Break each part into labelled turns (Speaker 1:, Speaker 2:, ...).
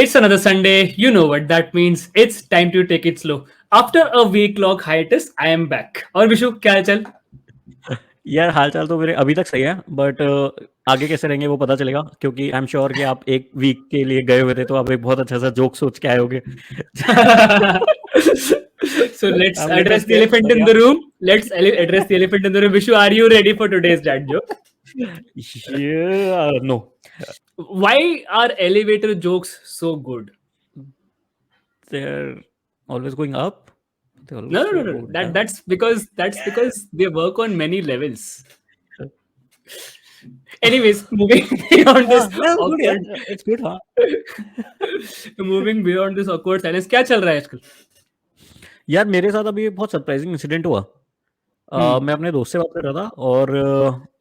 Speaker 1: It's another Sunday. You know what that means. It's time to take it slow. After a week-long hiatus, I am back. और विशु क्या हाल चाल?
Speaker 2: यार हाल चाल तो मेरे अभी तक सही है बट आगे कैसे रहेंगे वो पता चलेगा क्योंकि आई एम श्योर कि आप एक वीक के लिए गए हुए थे तो आप एक बहुत अच्छा सा जोक सोच के आए होगे
Speaker 1: So let's
Speaker 2: I'm little
Speaker 1: address the
Speaker 2: scared,
Speaker 1: elephant
Speaker 2: but
Speaker 1: in
Speaker 2: yeah.
Speaker 1: the room. Let's address the elephant in the room. Vishu, are you ready for today's dad joke?
Speaker 2: Yeah, no.
Speaker 1: Why are elevator jokes so good?
Speaker 2: They're always going up. They always
Speaker 1: No.
Speaker 2: go down.
Speaker 1: That's because they work on many levels. Anyways, moving beyond this
Speaker 2: That's good, yeah.
Speaker 1: awkward,
Speaker 2: It's good, हाँ.
Speaker 1: moving beyond this awkward silence, क्या चल रहा है आजकल?
Speaker 2: यार मेरे साथ अभी बहुत सरप्राइजिंग इंसिडेंट हुआ. मैं अपने दोस्त से बात कर रहा था और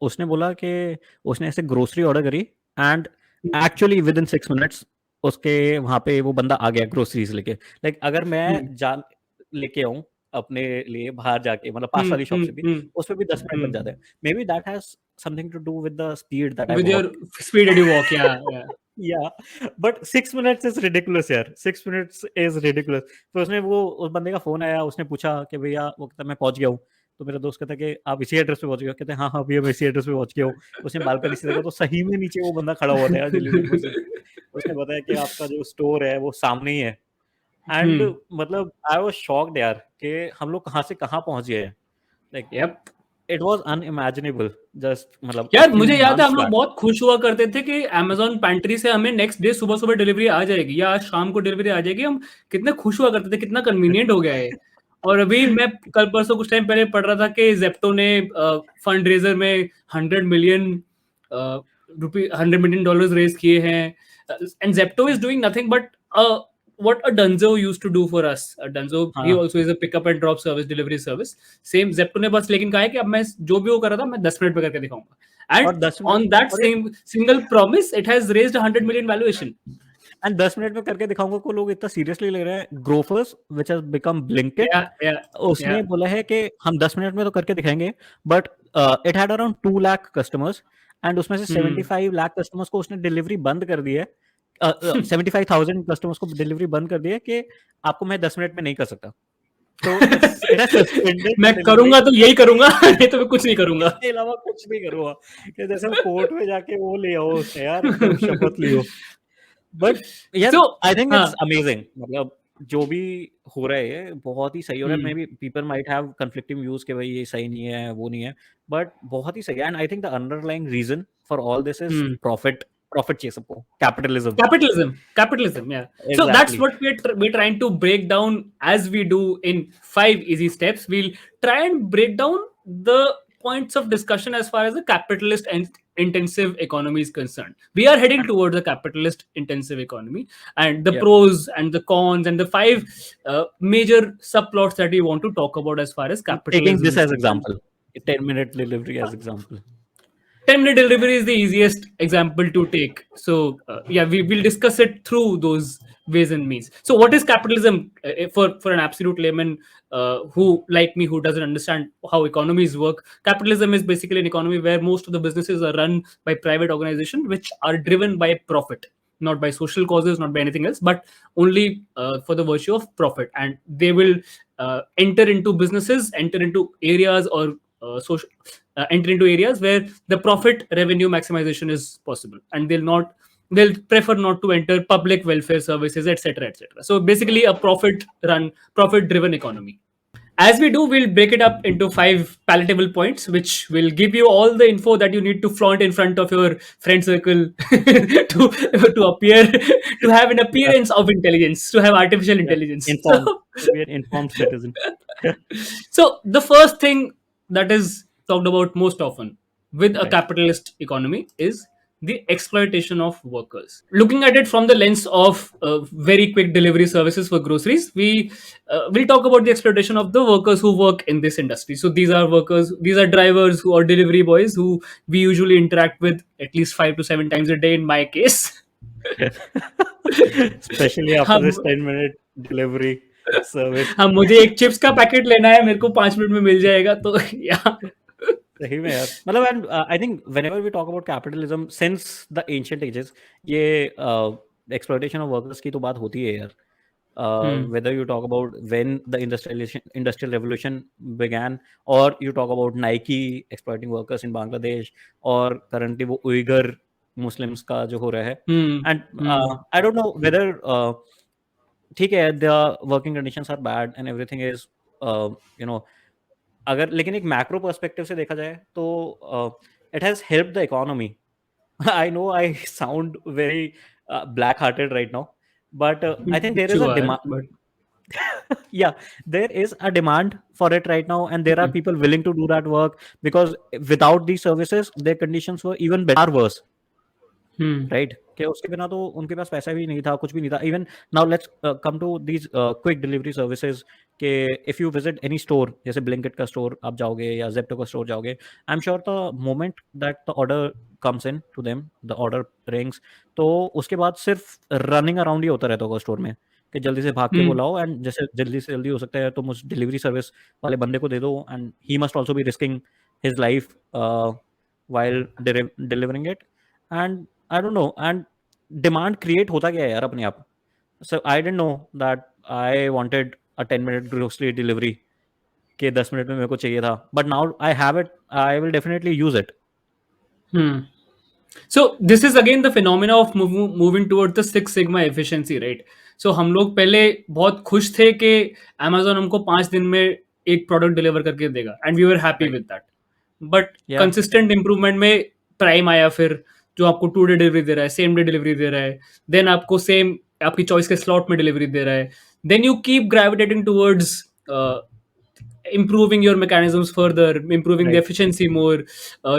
Speaker 2: उसने बोला कि उसने ऐसे ग्रोसरी ऑर्डर करी and actually with in 6 minutes उसके वहां पे वो बंदा आ गया ग्रोसरीज लेके. लाइक अगर मैं जा लेके आऊं अपने लिए बाहर जाके मतलब पास वाली शॉप से भी उसमें भी 10 मिनट लग जाते हैं. Maybe that has something to do with the speed that I
Speaker 1: With your
Speaker 2: walk.
Speaker 1: speed that you walk, yeah.
Speaker 2: या बट 6 मिनट्स इज रिडिकुलस यार. 6 मिनट्स इज रिडिकुलस. तो उसने वो उस बंदे का फोन आया, उसने पूछा कि भैया वो कहता मैं पहुंच गया हूँ. तो मेरा दोस्त कहता कि आप इसी एड्रेस पे पहुंच गए. कहते हाँ भैया मैं इसी एड्रेस पे पहुंच गया हूँ. उसने बालकनी से देखा तो सही में नीचे वो बंदा खड़ा हुआ था यार डिलीवरी बॉय से. उसने बताया कि आपका जो स्टोर है वो सामने ही है. एंड मतलब आई वाज शॉक्ड यार कि हम लोग कहाँ से कहाँ पहुंच गए. Like
Speaker 1: Yep.
Speaker 2: It was unimaginable. Just मतलब
Speaker 1: यार मुझे याद है हम लोग बहुत खुश हुआ करते थे कि Amazon पैंट्री से हमें नेक्स्ट डे सुबह सुबह डिलीवरी आ जाएगी या आज शाम को डिलीवरी आ जाएगी. हम कितने खुश हुआ करते थे, कितना कन्वीनियंट हो गया है. और अभी मैं कल परसों कुछ टाइम पहले पढ़ रहा था कि जेप्टो ने फंड रेजर में 100 मिलियन डॉलर्स रेज किए हैं. And Zepto is doing nothing but what a Dunzo used to do for us. Dunzo, he also is a pick up and drop service, delivery service. Same Zepto ने बस लेकिन कहा है कि अब मैं जो भी वो कर रहा था मैं 10 मिनट में करके दिखाऊंगा. And on that same single promise, it has raised 100 million valuation.
Speaker 2: And 10 minute में करके दिखाऊंगा को लोग इतना सीरियसली ले रहे हैं. Grofers which has become Blinkit, उसने बोला है कि हम 10 मिनट में तो करके दिखाएंगे but it had around 2 lakh customers and उसमें से 75 लाख कस्टमर्स को उसने डिलीवरी बंद कर दी है. 75,000 कस्टमर्स को डिलीवरी बंद कर दी है कि आपको मैं 10 मिनट में नहीं कर सकता. तो
Speaker 1: मैं करूंगा तो यही करूंगा, नहीं तो मैं कुछ नहीं करूंगा.
Speaker 2: इसके अलावा कुछ नहीं करूंगा. कि जैसे कोर्ट में जाके वो ले आओ उससे यार शपथ लियो. बट यार आई थिंक इट्स अमेजिंग. मतलब जो भी हो रहा है बहुत ही सही हो रहा है. May be people might have conflicting views कि भाई ये सही नहीं है वो नहीं है बट बहुत ही सही है. And I think the underlying reason for all this is profit चाहिए सबको. capitalism,
Speaker 1: yeah. Exactly. So that's what we're trying to break down as we do in 5 easy steps. We'll try and break down the points of discussion as far as the capitalist and intensive economy is concerned. We are heading towards a capitalist intensive economy and the pros and the cons and the 5 major subplots that we want to talk about as far as capitalism.
Speaker 2: Taking this as example, 10-minute delivery as example.
Speaker 1: 10-minute delivery is the easiest example to take. So we will discuss it through those ways and means. So what is capitalism for an absolute layman who like me who doesn't understand how economies work? Capitalism is basically an economy where most of the businesses are run by private organizations which are driven by profit, not by social causes, not by anything else, but only for the virtue of profit. And they will enter into businesses, enter into areas or enter into areas where the profit revenue maximization is possible, and they'll prefer not to enter public welfare services, etc. So basically a profit driven economy. As we do, we'll break it up into 5 palatable points, which will give you all the info that you need to flaunt in front of your friend circle to appear, to have an appearance of intelligence, to have artificial intelligence.
Speaker 2: To be an informed citizen.
Speaker 1: So the first thing that is talked about most often with a capitalist economy is the exploitation of workers. Looking at it from the lens of very quick delivery services for groceries, we will talk about the exploitation of the workers who work in this industry. So these are drivers who are delivery boys who we usually interact with at least 5 to 7 times a day in my case.
Speaker 2: Especially after this 10-minute delivery service.
Speaker 1: हाँ, मुझे एक chips का packet लेना है, मेरे को 5 minute में मिल जाएगा. तो
Speaker 2: सही में यार. मतलब and I think whenever we talk about capitalism since the ancient ages, ये एक्सप्लॉयटेशन ऑफ वर्कर्स की तो बात होती है यार.
Speaker 1: Hmm.
Speaker 2: Whether you talk about when the industrial revolution began, or you talk about Nike exploiting workers in Bangladesh, or currently वो Uyghur Muslims का जो हो रहा है.
Speaker 1: Hmm.
Speaker 2: And
Speaker 1: Hmm.
Speaker 2: I don't know whether ठीक है, the working conditions are bad and everything is you know, अगर लेकिन एक मैक्रो पर्सपेक्टिव से देखा जाए तो it has helped the economy. I know I sound very black hearted right now, but I think there is
Speaker 1: You
Speaker 2: a
Speaker 1: are,
Speaker 2: demand.
Speaker 1: but
Speaker 2: Yeah, there is a demand for it right now, and there are
Speaker 1: Hmm.
Speaker 2: people willing to do that work, because without these services their conditions were even better, worse.
Speaker 1: Hmm.
Speaker 2: Right, कि उसके बिना तो उनके पास पैसा भी नहीं था, कुछ भी नहीं था. Even now let's come to these quick delivery services, कि if you visit any store, जैसे ब्लिंकिट का स्टोर आप जाओगे या जेप्टो का स्टोर जाओगे, I am sure the moment that the order comes in to them, the order rings, तो उसके बाद सिर्फ रनिंग अराउंड ही होता रहता होगा स्टोर में, कि जल्दी से भाग के
Speaker 1: Hmm.
Speaker 2: बोलाओ, एंड जैसे जल्दी से जल्दी हो सकता है तुम उस डिलीवरी सर्विस वाले बंदे को दे दो, and he must also be risking his life while delivering it. And I don't know, and demand create होता क्या है यार अपने आप. So I didn't know that I wanted a 10-minute grocery delivery, कि 10 मिनट में मेरे को चाहिए था, but now I have it, I will definitely use it.
Speaker 1: Hmm. So this is again the phenomena of moving towards the Six Sigma efficiency, right? So हम लोग पहले बहुत खुश थे कि Amazon हमको 5 दिन में एक प्रोडक्ट डिलीवर करके देगा, and we were happy
Speaker 2: Right.
Speaker 1: With that. But
Speaker 2: Yeah.
Speaker 1: Consistent improvement में प्राइम आया, फिर जो आपको 2 डे डिलीवरी दे रहा है, सेम डे डिलीवरी दे रहा है, देन आपको सेम आपकी चॉइस के स्लॉट में डिलीवरी दे रहा है, then you keep gravitating towards improving your mechanisms further, improving the
Speaker 2: Right.
Speaker 1: efficiency more,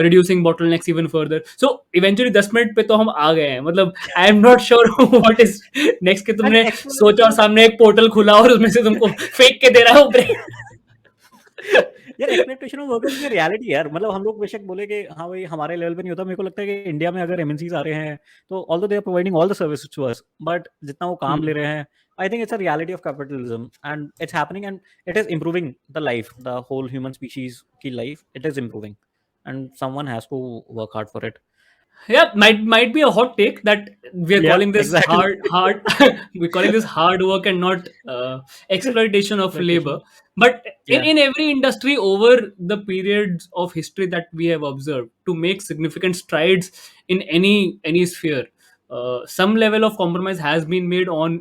Speaker 1: reducing bottlenecks even further. So eventually 10 minute पे तो हम आ गए हैं. मतलब I am not sure what is next, कि
Speaker 2: And
Speaker 1: तुमने सोचा और
Speaker 2: exploration.
Speaker 1: सामने एक पोर्टल खुला और उसमें से तुमको फेंक के दे रहा है ऊपर.
Speaker 2: यार एक्सपेक्टेशन ऑफ वर्कर्स की रियलिटी यार, मतलब हम लोग बेशक बोले कि हाँ भाई हमारे लेवल पे नहीं होता, मेरे को लगता है कि इंडिया में अगर एमएनसीज आ रहे हैं तो although they are providing all the services to us, but जितना वो काम ले रहे हैं, I think it's a reality of capitalism, and it's happening, and it is improving the life, the whole human species की life, it is improving, and someone has to work hard for it.
Speaker 1: Yeah, might be a hot take that we are
Speaker 2: Yeah,
Speaker 1: calling this
Speaker 2: exactly.
Speaker 1: hard we're calling this hard work and not exploitation of labor.
Speaker 2: Exploitation.
Speaker 1: But in,
Speaker 2: Yeah.
Speaker 1: in every industry over the periods of history that we have observed, to make significant strides in any sphere, some level of compromise has been made on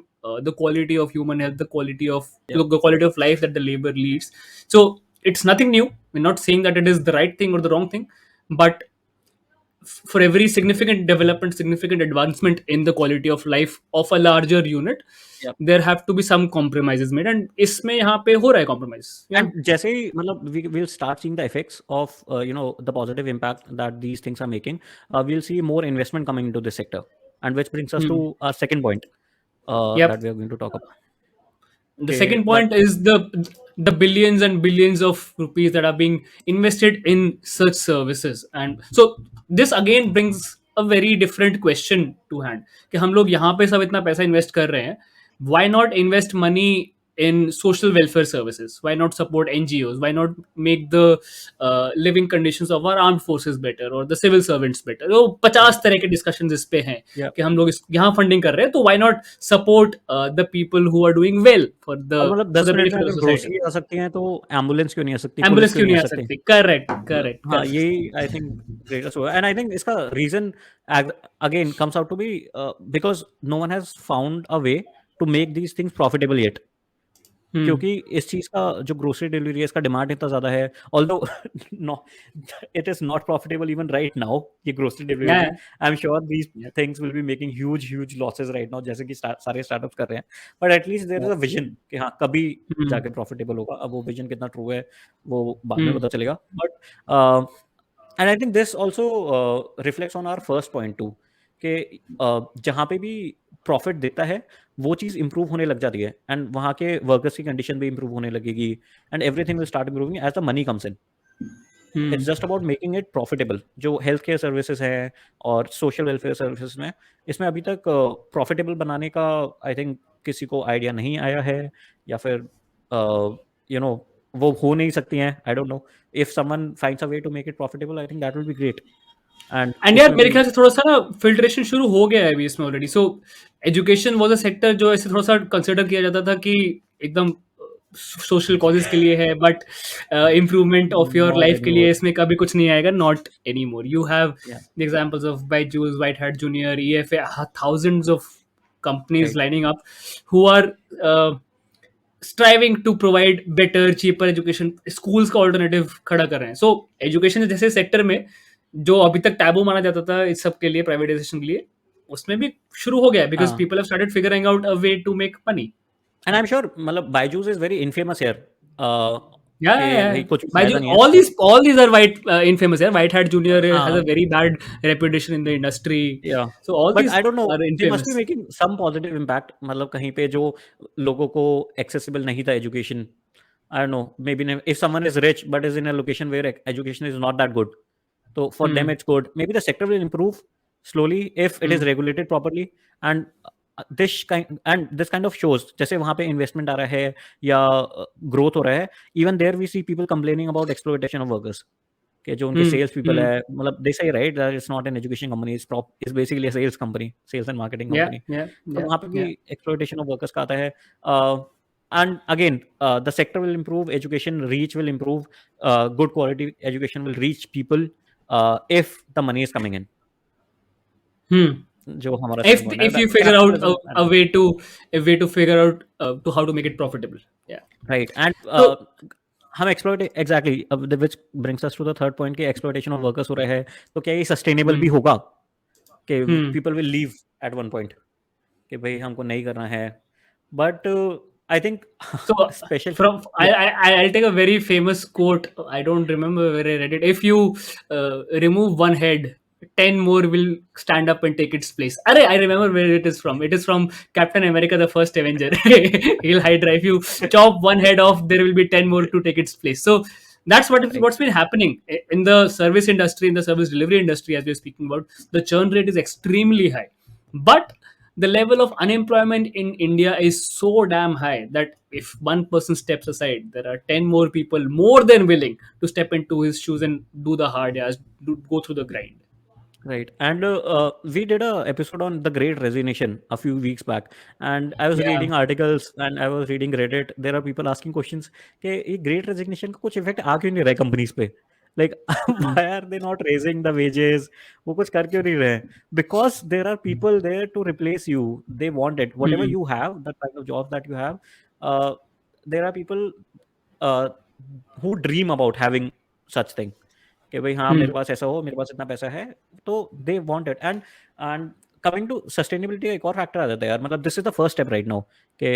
Speaker 1: the quality of human health, the quality of
Speaker 2: Yeah.
Speaker 1: the quality of life that the labor leads. So it's nothing new. We're not saying that it is the right thing or the wrong thing, but for every significant development, significant advancement in the quality of life of a larger unit,
Speaker 2: Yeah.
Speaker 1: there have to be some compromises made, and इसमें यहाँ पे हो रहा है compromise. Yeah.
Speaker 2: And जैसे ही मतलब we will start seeing the effects of you know, the positive impact that these things are making, we'll see more investment coming into this sector, and which brings us to our second point that
Speaker 1: Yep.
Speaker 2: we are going to talk about.
Speaker 1: The
Speaker 2: Okay,
Speaker 1: second
Speaker 2: that
Speaker 1: point is the billions and billions of rupees that are being invested in such services, and so this again brings a very different question to hand, कि हम लोग यहाँ पे सब इतना पैसा invest कर रहे हैं, why not invest money in social welfare services? Why not support NGOs? Why not make the living conditions of our armed forces better or the civil servants better? तो 50 तरह के discussions इस पे हैं
Speaker 2: yeah.
Speaker 1: कि हम लोग यहाँ फंडिंग कर रहे हैं, तो why not support the people who are doing well for
Speaker 2: और मतलब
Speaker 1: the
Speaker 2: 10 मिनट में
Speaker 1: benefit of
Speaker 2: अगर
Speaker 1: the society.
Speaker 2: ग्रोसरी आ सकती हैं तो एम्बुलेंस क्यों नहीं आ सकती, पुलिस
Speaker 1: एम्बुलेंस
Speaker 2: क्यों
Speaker 1: क्यों
Speaker 2: नहीं
Speaker 1: नहीं
Speaker 2: आ
Speaker 1: आ
Speaker 2: सकती.
Speaker 1: सकती? करेक्ट करेक्ट
Speaker 2: हाँ,
Speaker 1: करेक्ट.
Speaker 2: यही आई थिंक ग्रेटेस्ट हुआ, एंड आई थिंक इसका reason again comes out to be because no one has found a way to make these things profitable yet. क्योंकि इस चीज का जो ग्रोसरी डिलीवरी है, इसका डिमांड इतना ज्यादा है, although it is not profitable even right now, ये grocery delivery. I am sure these things will be making huge losses right now, जैसे कि सारे स्टार्टअप्स कर रहे हैं, but at least there is a vision कि हाँ कभी जाके प्रॉफिटेबल होगा. अब वो विजन कितना ट्रू है वो बाद में पता चलेगा, but and I think this also reflects on our first point too, कि जहाँ पे भी प्रॉफिट देता है वो चीज़ इंप्रूव होने लग जाती है, एंड वहाँ के वर्कर्स की कंडीशन भी इंप्रूव होने लगेगी, and everything will start improving as the money comes in. It's just about making it profitable. जो हेल्थ केयर सर्विसेज है और सोशल वेलफेयर सर्विसेज में, इसमें अभी तक प्रॉफिटेबल बनाने का आई थिंक किसी को आइडिया नहीं आया है, या फिर यू नो वो हो नहीं सकती हैं. I don't know, if someone finds a way to make it profitable, I think that will be great.
Speaker 1: And यार मेरे ख्याल से थोड़ा सा ना फिल्ट्रेशन शुरू हो गया है अभी इसमें already. So education was a sector जो ऐसे थोड़ा सा कंसिडर किया जाता था कि एकदम सोशल कॉजेस के लिए है, but improvement of your
Speaker 2: not
Speaker 1: life के लिए
Speaker 2: एनीमोर.
Speaker 1: इसमें कभी कुछ नहीं आएगा. Not any more. You have
Speaker 2: yeah,
Speaker 1: the examples of Byju's, White Hat Junior, EFA, thousands of companies
Speaker 2: right.
Speaker 1: lining up who are striving to provide better cheaper education. schools का alternative खड़ा कर रहे हैं. so education जैसे sector में जो अभी तक टैबू माना जाता था इस सब के लिए, प्राइवेटाइजेशन के लिए, उसमें भी शुरू हो गया बिकॉज
Speaker 2: हाँ.
Speaker 1: People have started figuring out a way to make money.
Speaker 2: And I am sure मतलब Byju's is very infamous here
Speaker 1: Yeah,
Speaker 2: कि
Speaker 1: yeah,
Speaker 2: भाई
Speaker 1: yeah.
Speaker 2: कुछ भी
Speaker 1: Mind
Speaker 2: फायदा
Speaker 1: you,
Speaker 2: नहीं है.
Speaker 1: all these are white infamous. Yeah, White Hat Junior has a
Speaker 2: हाँ.
Speaker 1: very bad reputation in the industry.
Speaker 2: Yeah.
Speaker 1: So all
Speaker 2: But
Speaker 1: these
Speaker 2: I don't know,
Speaker 1: are
Speaker 2: they must be
Speaker 1: infamous.
Speaker 2: making some positive impact. मतलब कहीं पे जो लोगों को accessible नहीं था education. I don't know, maybe if someone is rich but is in a location where education is not that good, so for them
Speaker 1: Hmm.
Speaker 2: it's good. Maybe the sector will improve slowly if it is
Speaker 1: Hmm.
Speaker 2: regulated properly. And this kind of shows जैसे वहाँ पे investment आ रहा है या growth हो रहा है, even there we see people complaining about exploitation of workers. कि जो उनके
Speaker 1: Hmm.
Speaker 2: Sales people
Speaker 1: Hmm.
Speaker 2: है, मतलब they say right that it's not an education company, it's basically a sales company, sales and marketing
Speaker 1: Yeah,
Speaker 2: company.
Speaker 1: yeah,
Speaker 2: तो
Speaker 1: yeah,
Speaker 2: वहाँ पे भी
Speaker 1: yeah.
Speaker 2: Exploitation of workers का आता है. And again the sector will improve, education reach will improve, good quality education will reach people if the money is coming in.
Speaker 1: Hmm.
Speaker 2: जो हमारा second point है,
Speaker 1: If
Speaker 2: the
Speaker 1: you figure out
Speaker 2: capitalism.
Speaker 1: a way to figure out to how to make it profitable. Yeah.
Speaker 2: Right. And
Speaker 1: So
Speaker 2: हम exploit exactly, अब which brings us to the third point कि exploitation of workers हो रहा है, तो क्या ये sustainable भी
Speaker 1: hmm.
Speaker 2: होगा कि
Speaker 1: Hmm.
Speaker 2: People will leave at one point कि भाई हमको नहीं करना है. But I think
Speaker 1: So
Speaker 2: special.
Speaker 1: from I'll take a very famous quote. I don't remember where I read it. If you remove one head, 10 more will stand up and take its place. I remember where it is from. It is from Captain America, the first Avenger. He'll Hydra. If you chop one head off, there will be 10 more to take its place. So that's what's been happening in the service industry, in the service delivery industry, as we're speaking about. The churn rate is extremely high, but the level of unemployment in India is so damn high that if one person steps aside, there are 10 more people more than willing to step into his shoes and do the hard yards, go through the grind.
Speaker 2: Right. And we did a episode on the Great Resignation a few weeks back, and I was
Speaker 1: Yeah.
Speaker 2: reading articles and I was reading Reddit. There are people asking questions कि ये Great Resignation का कुछ effect आ क्यों नहीं रहा है companies पे? Like why are they not raising the wages? वो कुछ कर क्यों नहीं रहे हैं? Because there are people there to replace you. They want it. Whatever
Speaker 1: Hmm.
Speaker 2: you have, that kind of job that you have, uh, there are people uh, who dream about having such thing. कि भाई हाँ मेरे पास ऐसा हो, मेरे पास इतना पैसा है, तो they want it. And coming to sustainability, एक और फैक्टर आ जाता है यार. मतलब this is the first step right now कि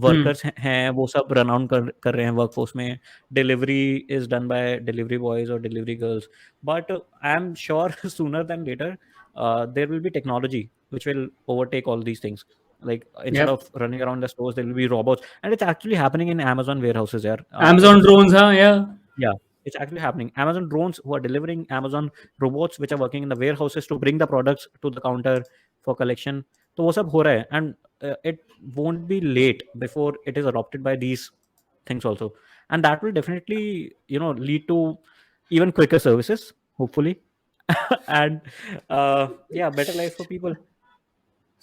Speaker 2: वर्कर्स हैं वो सब रन आउट कर रहे हैं वर्कफोर्स में. Delivery is done by delivery boys और delivery girls, but I am sure sooner than later there will be technology which will overtake all these things. Like instead
Speaker 1: Yep.
Speaker 2: of running around the stores, there will be robots, and it's actually happening in Amazon warehouses.
Speaker 1: Amazon drones, huh? Yeah.
Speaker 2: Yeah, it's actually happening. Amazon drones who are delivering, Amazon robots which are working in the warehouses to bring the products to the counter for collection. तो वो सब हो रहा है, and it won't be late before it is adopted by these things also, and that will definitely lead to even quicker services, hopefully, and yeah, better life for people.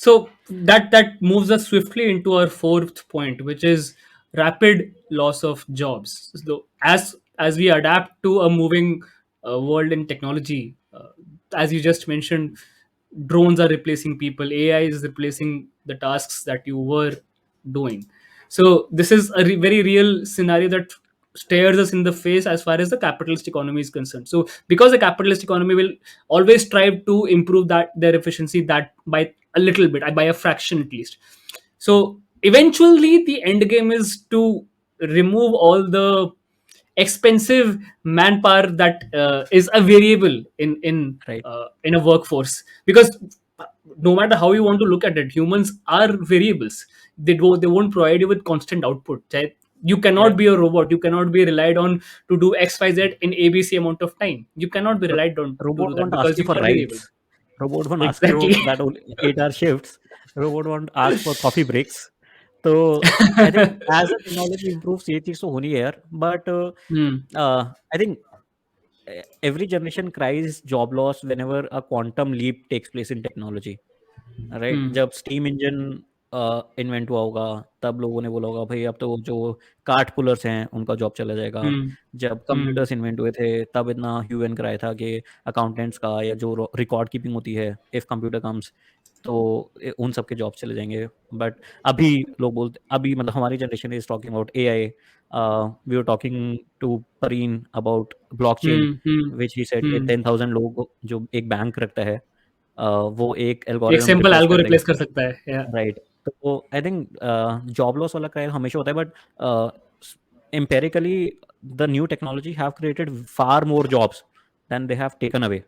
Speaker 1: So that moves us swiftly into our fourth point, which is rapid loss of jobs. So as we adapt to a moving world in technology, as you just mentioned, drones are replacing people, AI is replacing the tasks that you were doing. So this is a very real scenario that stares us in the face as far as the capitalist economy is concerned. So because the capitalist economy will always strive to improve that their efficiency, that by a little bit, by a fraction at least. So eventually the end game is to remove all the expensive manpower that is a variable
Speaker 2: Right.
Speaker 1: in a workforce, because no matter how you want to look at it, humans are variables. They won't provide you with constant output. You cannot
Speaker 2: Yeah.
Speaker 1: be a robot. You cannot be relied on to do XYZ in ABC amount of time. You cannot be relied on to
Speaker 2: Robot
Speaker 1: do that
Speaker 2: won't ask
Speaker 1: because
Speaker 2: you for
Speaker 1: you are variable.
Speaker 2: rights. Robot won't ask you
Speaker 1: Exactly.
Speaker 2: that only 8-hour shifts. Robot won't ask for coffee breaks. तो I think as a technology improves ये चीज तो होनी है यार, but
Speaker 1: Hmm.
Speaker 2: I think every generation cries job loss whenever a quantum leap takes place in technology, right?
Speaker 1: Hmm.
Speaker 2: जब steam engine invent हुआ होगा, तब लोगों ने बोला होगा भाई अब तो जो कार्ट पुलर्स हैं उनका जॉब चला जाएगा।
Speaker 1: Hmm.
Speaker 2: जब
Speaker 1: Hmm.
Speaker 2: कंप्यूटर्स इन्वेंट हुए थे तब इतना ह्यू एंड क्राई था कि अकाउंटेंट्स का या जो रिकॉर्ड कीपिंग होती है, इफ कंप्यूटर कम्स, तो उन सब के जॉब चले जाएंगे। बट अभी लोग बोलते, अभी मतलब हमारी generation is talking about AI. We were talking to परीन about blockchain,
Speaker 1: Hmm. Hmm.
Speaker 2: Which he said कि
Speaker 1: Hmm.
Speaker 2: 10,000 लोग जो एक बैंक रखता है, वो एक
Speaker 1: एक
Speaker 2: एल्गोरिदम
Speaker 1: सिंपल
Speaker 2: रिप्लेस
Speaker 1: एल्गो
Speaker 2: कर देगा,
Speaker 1: रिप्लेस कर सकता है, या
Speaker 2: राइट? तो आई थिंक जॉब लॉस वाला क्राइम हमेशा होता है, but empirically the new technology have created far more jobs than they have taken away,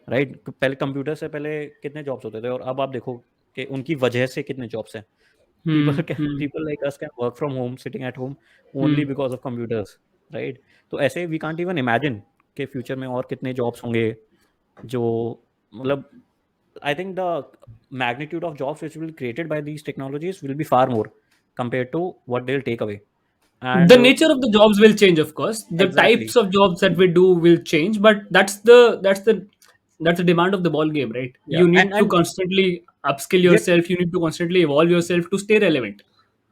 Speaker 2: right? पहले कंप्यूटर से पहले कितने जॉब्स होते थे, और अब आप देखो कि उनकी वजह से कितने जॉब्स हैं।
Speaker 1: Hmm, hmm,
Speaker 2: people like us can work from home, sitting at home, only
Speaker 1: hmm,
Speaker 2: because of computers, right? तो ऐसे वी कांट इवन इमेजिन कि फ्यूचर में और कितने जॉब्स होंगे जो, मतलब, I think the magnitude of jobs which will be created by these technologies will be far more compared to what they'll take away.
Speaker 1: the
Speaker 2: And
Speaker 1: nature of the jobs will change, of course. The
Speaker 2: exactly,
Speaker 1: types of jobs that we do will change, but that's the demand of the ball game, right?
Speaker 2: yeah,
Speaker 1: You
Speaker 2: and
Speaker 1: need to
Speaker 2: and
Speaker 1: constantly upskill
Speaker 2: yet,
Speaker 1: yourself. You need to constantly evolve yourself to stay relevant.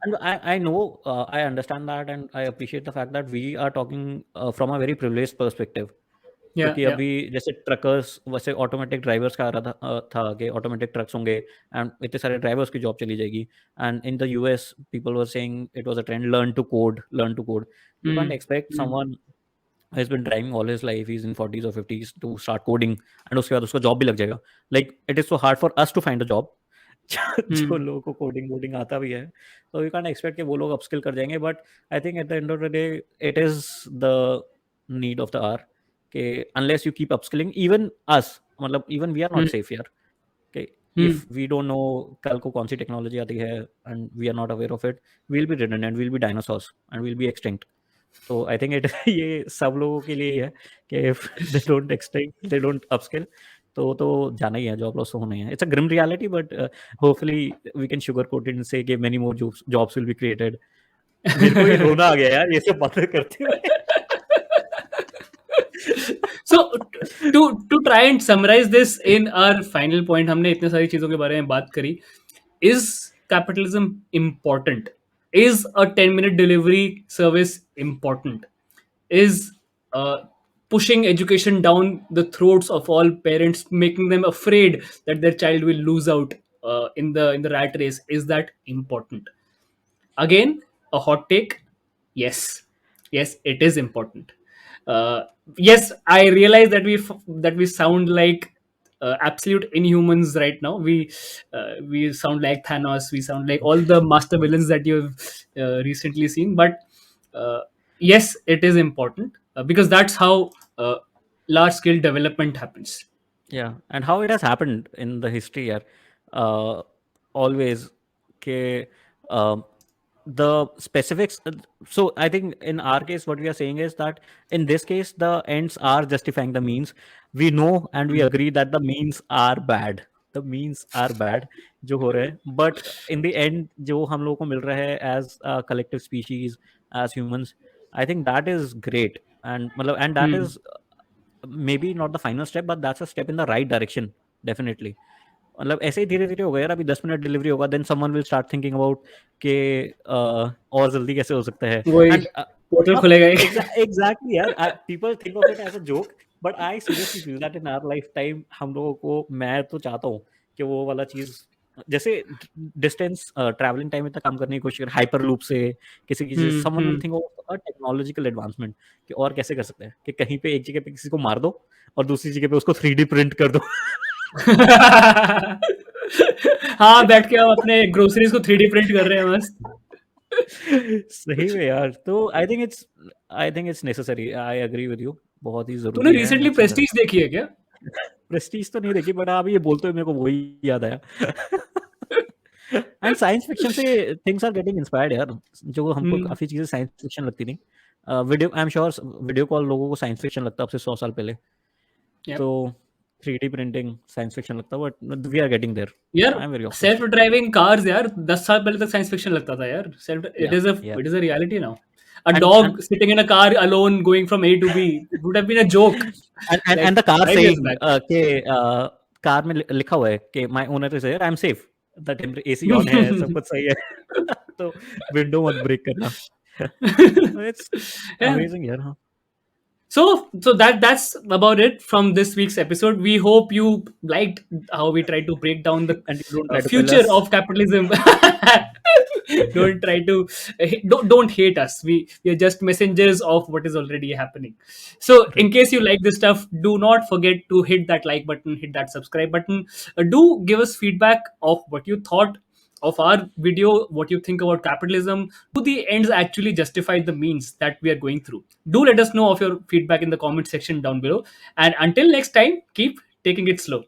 Speaker 2: and I know, I understand that, and I appreciate the fact that we are talking from a very privileged perspective.
Speaker 1: Yeah,
Speaker 2: क्योंकि
Speaker 1: yeah.
Speaker 2: अभी जैसे truckers, वैसे automatic drivers का आ रहा था कि automatic trucks होंगे and इतने सारे ड्राइवर्स की जॉब चली जाएगी। And in the US people were saying it was a trend, learn to code. You can't
Speaker 1: Hmm,
Speaker 2: expect
Speaker 1: hmm,
Speaker 2: someone has been driving all his life, he's in 40s or 50s, to start coding, and उसके बाद उसका job भी लग जाएगा। Like it is so hard for us to find a job जो
Speaker 1: hmm,
Speaker 2: लोगों को coding वोडिंग आता भी है, तो यू कैन एक्सपेक्ट कि वो लोग अपस्किल कर जाएंगे। But I think at the end of the day it is the need of the hour कि unless you keep upskilling, even us, मतलब even we are
Speaker 1: hmm,
Speaker 2: not safe यार, कि
Speaker 1: hmm.
Speaker 2: If we don't know कल को कौन सी technology आती है and we are not aware of it, we'll be redundant, we'll be dinosaurs and we'll be extinct. तो आई थिंक इट ये सब लोगों के लिए ही है कि if they don't extinct, they don't upskill, तो जाना ही है, जॉब लॉस तो होना ही है। It's a grim reality, but hopefully we can sugar coat it and say कि many more jobs will be created. मेरे को भी रोना आ गया यार ये सब बातें करते हुए।
Speaker 1: So to try and summarize this in our final point, हमने इतने सारी चीजों के बारे में बात करी. Is capitalism important? Is a 10-minute delivery service important? Is pushing education down the throats of all parents, making them afraid that their child will lose out in the rat race, is that important? Again, a hot take. Yes, yes, it is important. uh, yes, I realize that we sound like absolute inhumans right now. We sound like Thanos, we sound like all the master villains that you've recently seen, but uh, yes, it is important because that's how large scale development happens.
Speaker 2: Yeah, and how it has happened in the history here, uh, always, के the specifics. So I think in our case, what we are saying is that in this case, the ends are justifying the means. We know and we agree that the means are bad. The means are bad, जो हो रहे हैं. But in the end, जो हम लोगों को मिल रहा है as a collective species, as humans, I think that is great. And मतलब, and that
Speaker 1: Hmm.
Speaker 2: is maybe not the final step, but that's a step in the right direction, definitely. मतलब ऐसे ही धीरे धीरे होगा यार, अभी 10 मिनट डिलीवरी होगा, then someone will start thinking about कि और जल्दी कैसे हो सकता है।
Speaker 1: वही
Speaker 2: एंड
Speaker 1: पोर्टल खुलेगा एक.
Speaker 2: एग्जैक्टली यार, people think of it as a joke, but I seriously feel that in our life time हम लोगों को, मैं तो चाहता हूँ कि वो वाला चीज, जैसे डिस्टेंस ट्रैवलिंग टाइम इतना कम करने की कोशिश कर, हाइपर लूप से किसी की,
Speaker 1: Hmm,
Speaker 2: someone will
Speaker 1: hmm.
Speaker 2: Think of a technological advancement कि और कैसे कर सकते हैं कि कहीं पे एक जगह पे किसी को मार दो और दूसरी जगह पे उसको 3D प्रिंट कर दो।
Speaker 1: हाँ, बैठ के हम अपने ग्रोसरीज को 3D प्रिंट कर रहे हैं मस्त.
Speaker 2: सही में यार, तो I think it's necessary, I agree with you, बहुत ही
Speaker 1: तूने
Speaker 2: जरूरी है,
Speaker 1: रिसेंटली
Speaker 2: इट्स
Speaker 1: प्रेस्टीज देखी है क्या?
Speaker 2: प्रेस्टीज तो नहीं देखी, बट आप ये बोलते हुए मेरे को वही याद आया। एंड साइंस फिक्शन से थिंग्स आर गेटिंग इंस्पायर्ड यार, जो हमको
Speaker 1: हम्म.
Speaker 2: काफी चीजें साइंस फिक्शन लगती थी। Video, I am sure video call लोगों को साइंस फिक्शन लगता अब से 100 साल पहले,
Speaker 1: Yep.
Speaker 2: तो 3D प्रिंटिंग साइंस फिक्शन लगता, but we are getting there.
Speaker 1: यार,
Speaker 2: I am very
Speaker 1: self
Speaker 2: optimistic.
Speaker 1: Driving cars यार 10 साल पहले तक साइंस फिक्शन लगता था यार. सेल्फ इट
Speaker 2: या
Speaker 1: इज अ
Speaker 2: या
Speaker 1: it is a reality now. A
Speaker 2: And
Speaker 1: dog sitting in a car alone going from A to B would have been a joke.
Speaker 2: and the car
Speaker 1: 5 years
Speaker 2: saying
Speaker 1: back.
Speaker 2: कि car में लिखा हुआ है कि my owner is here, I'm safe, the AC on है, सब कुछ सही है. तो विंडो मत ब्रेक करना. It's
Speaker 1: Yeah.
Speaker 2: amazing यार. हाँ.
Speaker 1: So that's about it from this week's episode. We hope you liked how we tried to break down the
Speaker 2: And you don't try to kill
Speaker 1: future
Speaker 2: us.
Speaker 1: of capitalism. Don't try to don't hate us. We are just messengers of what is already happening. So in case you like this stuff, do not forget to hit that like button, hit that subscribe button. Do give us feedback of what you thought of our video, what you think about capitalism. Do the ends actually justify the means that we are going through? Do let us know of your feedback in the comment section down below. And until next time, keep taking it slow.